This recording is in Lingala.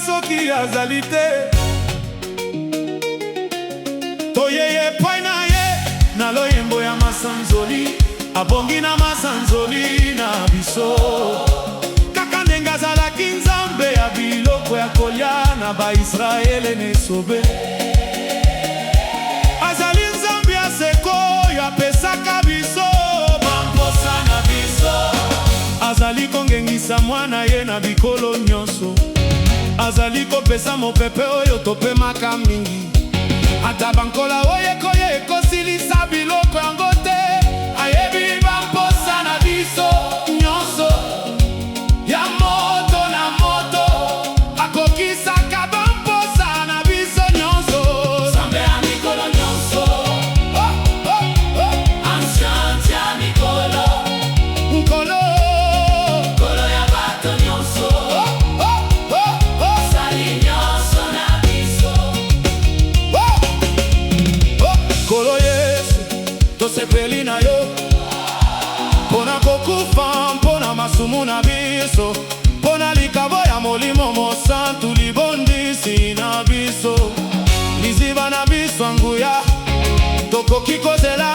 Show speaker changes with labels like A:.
A: soki azali te. Toyeye epai na ye na loyembo ya masanzoli, abongi na masanzoli na biso. Kaka ndenge azalaki nzambe ya biloko ya kolia na ba-Israele nesobe, azali nzambe ya sikoyo apesaka biso bamposa na biso. Azali kongengisa mwana ye na bikolo nyonso, azali kopesa mopepe oyo topemaka mingi. Ata bankola oyo ekoya ekosilisa biloko yango te, ayebi bamposa na biso nyonso. Ya moto na moto akokisaka bamposa na biso nyonso. Nzambe ya mikolo nyonso, Ancient ya mikolo, nkolo ya bato nyonso, sali nyonso na biso. Nkolo Yesu, tosepeli na yo, mpona kokufa, mpona masumu na biso, mpona likabo ya Molimo Mosantu, libondisi na biso, liziba na biso nguya, tokoki kozela